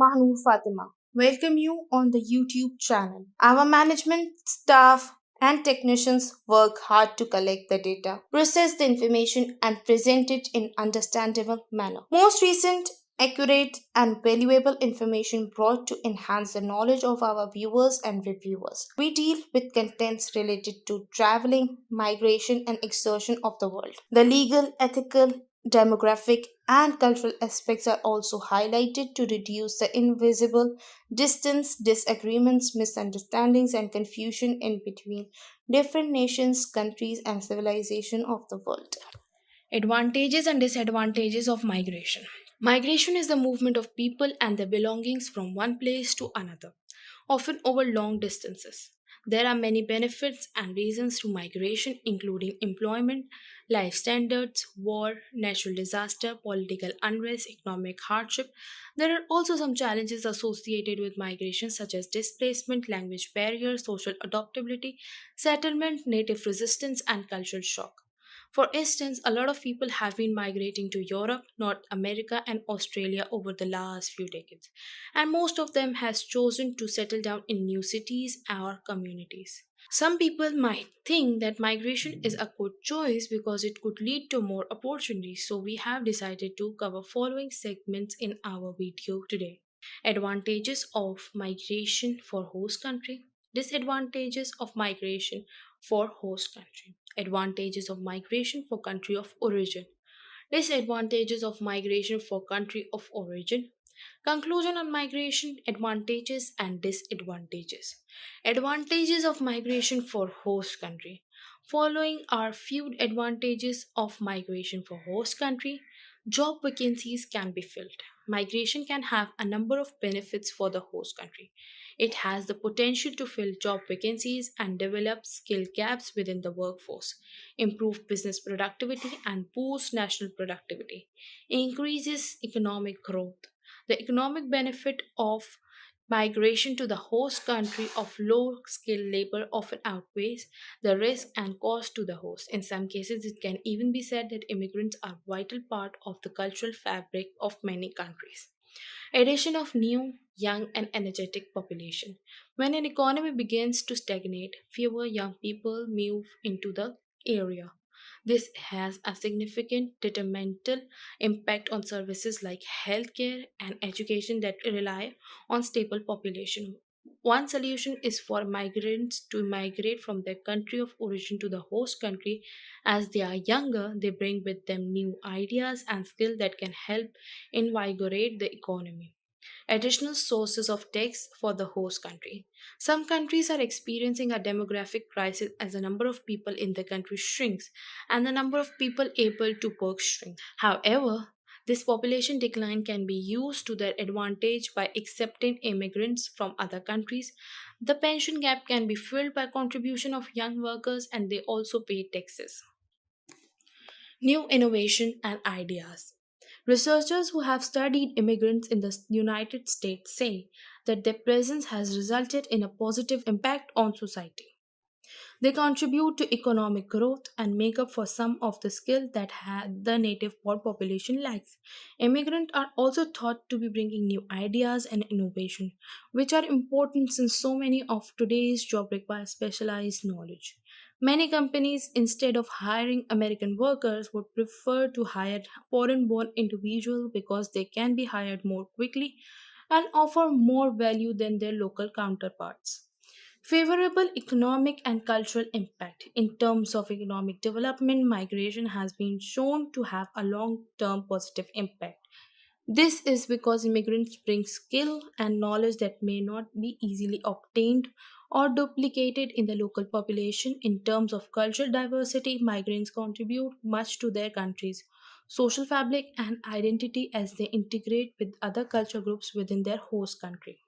Mahnoor Fatima. Welcome you on the YouTube channel. Our management staff and technicians work hard to collect the data, process the information, and present it in understandable manner. Most recent, accurate, and valuable information brought to enhance the knowledge of our viewers and reviewers. We deal with contents related to traveling, migration, and exertion of the world. The legal, ethical, demographic, and cultural aspects are also highlighted to reduce the invisible distance, disagreements, misunderstandings, and confusion in between different nations, countries, and civilization of the world. Advantages and disadvantages of migration. Migration is the movement of people and their belongings from one place to another, often over long distances. There are many benefits and reasons to migration, including employment, life standards, war, natural disaster, political unrest, economic hardship. There are also some challenges associated with migration, such as displacement, language barriers, social adaptability, settlement, native resistance, and cultural shock. For instance, a lot of people have been migrating to Europe, North America, and Australia over the last few decades, and most of them has chosen to settle down in new cities or communities. Some people might think that migration is a good choice because it could lead to more opportunities, so we have decided to cover following segments in our video today. Advantages of migration for host country, disadvantages of migration for host country, advantages of migration for country of origin, disadvantages of migration for country of origin, conclusion on migration, advantages and disadvantages. Advantages of migration for host country. Following are few advantages of migration for host country. Job vacancies can be filled. Migration can have a number of benefits for the host country. It has the potential to fill job vacancies and develop skill gaps within the workforce, improve business productivity and boost national productivity, increases economic growth. The economic benefit of migration to the host country of low skilled labor often outweighs the risk and cost to the host. In some cases, it can even be said that immigrants are a vital part of the cultural fabric of many countries. Addition of new, young, and energetic population. When an economy begins to stagnate, fewer young people move into the area. This has a significant detrimental impact on services like healthcare and education that rely on stable population. One solution is for migrants to migrate from their country of origin to the host country. As they are younger, they bring with them new ideas and skills that can help invigorate the economy. Additional sources of tax for the host country. Some countries are experiencing a demographic crisis as the number of people in the country shrinks and the number of people able to work shrinks. However, this population decline can be used to their advantage by accepting immigrants from other countries. The pension gap can be filled by contribution of young workers and they also pay taxes. New innovation and ideas. Researchers who have studied immigrants in the United States say that their presence has resulted in a positive impact on society. They contribute to economic growth and make up for some of the skill that the native population lacks. Immigrants are also thought to be bringing new ideas and innovation, which are important since so many of today's jobs require specialized knowledge. Many companies, instead of hiring American workers, would prefer to hire foreign born individuals because they can be hired more quickly and offer more value than their local counterparts. Favorable economic and cultural impact. In terms of economic development, migration has been shown to have a long term positive impact. This is because immigrants bring skill and knowledge that may not be easily obtained or duplicated in the local population. In terms of cultural diversity, migrants contribute much to their country's social fabric and identity as they integrate with other culture groups within their host country.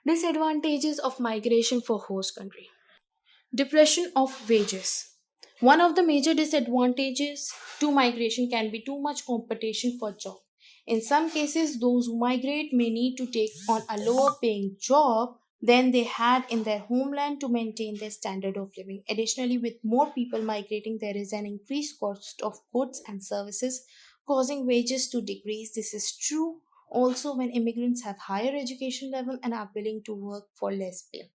Disadvantages of migration for host country. Depression of wages. One of the major disadvantages to migration can be too much competition for job. In some cases, those who migrate may need to take on a lower paying job than they had in their homeland to maintain their standard of living. Additionally, with more people migrating, there is an increased cost of goods and services, causing wages to decrease. This is true also when immigrants have higher education level and are willing to work for less pay.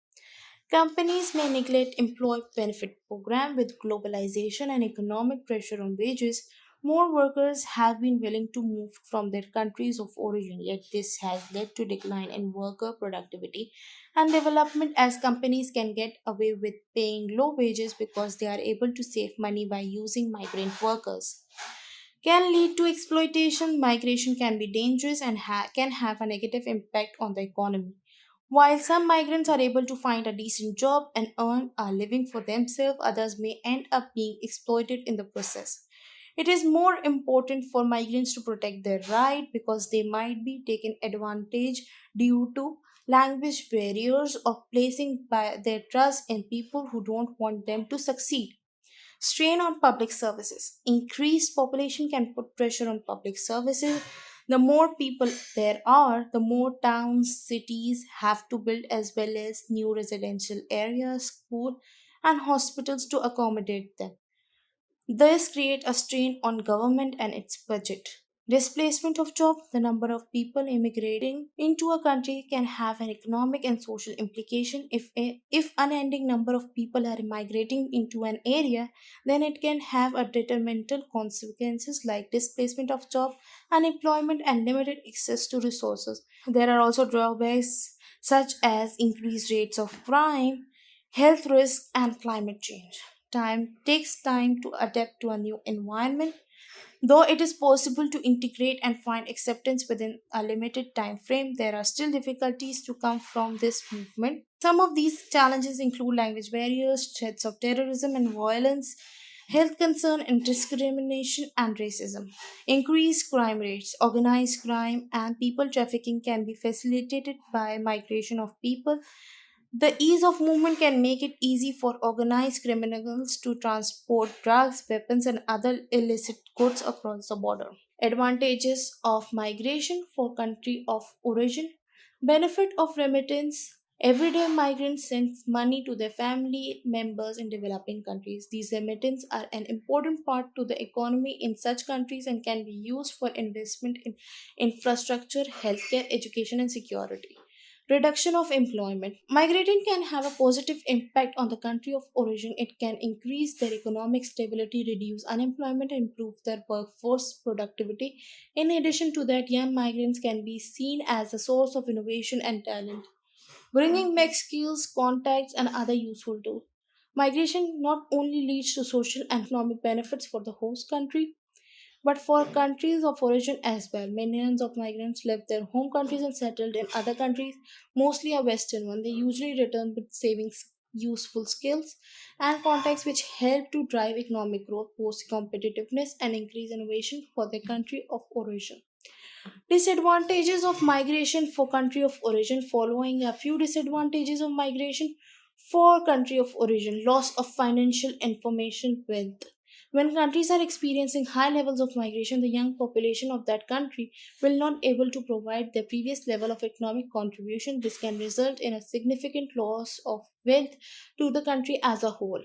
Companies may neglect employee benefit program with globalization and economic pressure on wages. More workers have been willing to move from their countries of origin, yet this has led to decline in worker productivity and development as companies can get away with paying low wages because they are able to save money by using migrant workers. Can lead to exploitation. Migration can be dangerous and can have a negative impact on the economy. While some migrants are able to find a decent job and earn a living for themselves, others may end up being exploited in the process. It is more important for migrants to protect their right because they might be taken advantage due to language barriers or placing their trust in people who don't want them to succeed. Strain on public services. Increased population can put pressure on public services. The more people there are, the more towns, cities have to build as well as new residential areas, school, and hospitals to accommodate them. This creates a strain on government and its budget. Displacement of job, the number of people immigrating into a country can have an economic and social implication. If unending number of people are migrating into an area, then it can have a detrimental consequences like displacement of job, unemployment, and limited access to resources. There are also drawbacks such as increased rates of crime, health risks, and climate change. Time takes time to adapt to a new environment. Though it is possible to integrate and find acceptance within a limited time frame, there are still difficulties to come from this movement. Some of these challenges include language barriers, threats of terrorism and violence, health concern and discrimination and racism. Increased crime rates, organized crime, and people trafficking can be facilitated by migration of people. The ease of movement can make it easy for organized criminals to transport drugs, weapons, and other illicit goods across the border. Advantages of migration for country of origin. Benefit of remittance. Everyday migrants send money to their family members in developing countries. These remittances are an important part to the economy in such countries and can be used for investment in infrastructure, healthcare, education, and security. Reduction of employment. Migrating can have a positive impact on the country of origin. It can increase their economic stability, reduce unemployment, and improve their workforce productivity. In addition to that, young migrants can be seen as a source of innovation and talent, bringing back skills, contacts, and other useful tools. Migration not only leads to social and economic benefits for the host country, but for countries of origin as well. Millions of migrants left their home countries and settled in other countries, mostly a Western one. They usually return with savings, useful skills, and contacts which help to drive economic growth, boost competitiveness, and increase innovation for their country of origin. Disadvantages of migration for country of origin. Following a few disadvantages of migration for country of origin: loss of financial information wealth. When countries are experiencing high levels of migration, the young population of that country will not able to provide their previous level of economic contribution. This can result in a significant loss of wealth to the country as a whole.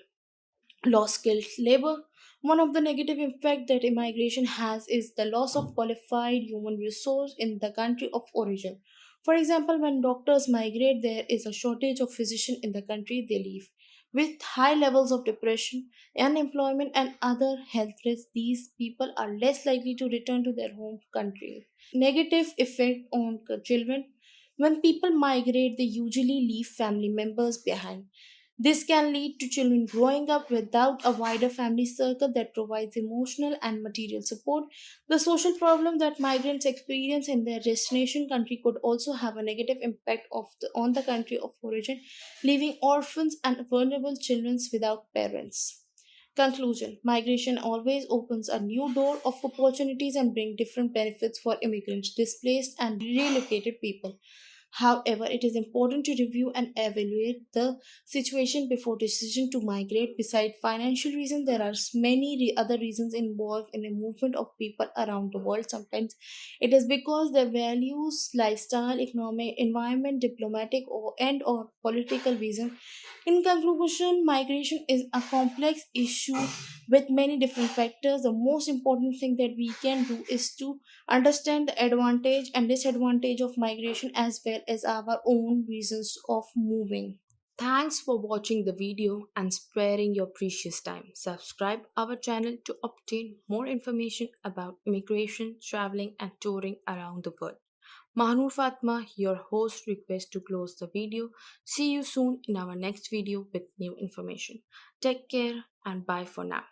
Lost skilled labor. One of the negative impacts that immigration has is the loss of qualified human resource in the country of origin. For example, when doctors migrate, there is a shortage of physicians in the country they leave. With high levels of depression, unemployment, and other health risks, these people are less likely to return to their home country. Negative effect on children. When people migrate, they usually leave family members behind. This can lead to children growing up without a wider family circle that provides emotional and material support. The social problem that migrants experience in their destination country could also have a negative impact on the country of origin, leaving orphans and vulnerable children without parents. Conclusion: migration always opens a new door of opportunities and brings different benefits for immigrants, displaced, and relocated people. However, it is important to review and evaluate the situation before decision to migrate. Besides financial reasons, there are many other reasons involved in the movement of people around the world. Sometimes it is because their values, lifestyle, economic, environment, diplomatic, or political reason. In conclusion, migration is a complex issue with many different factors. The most important thing that we can do is to understand the advantage and disadvantage of migration as well as our own reasons of moving. Thanks for watching the video and sparing your precious time. Subscribe our channel to obtain more information about immigration, traveling and touring around the world. Mahnur Fatma, your host, requests to close the video. See you soon in our next video with new information. Take care and bye for now.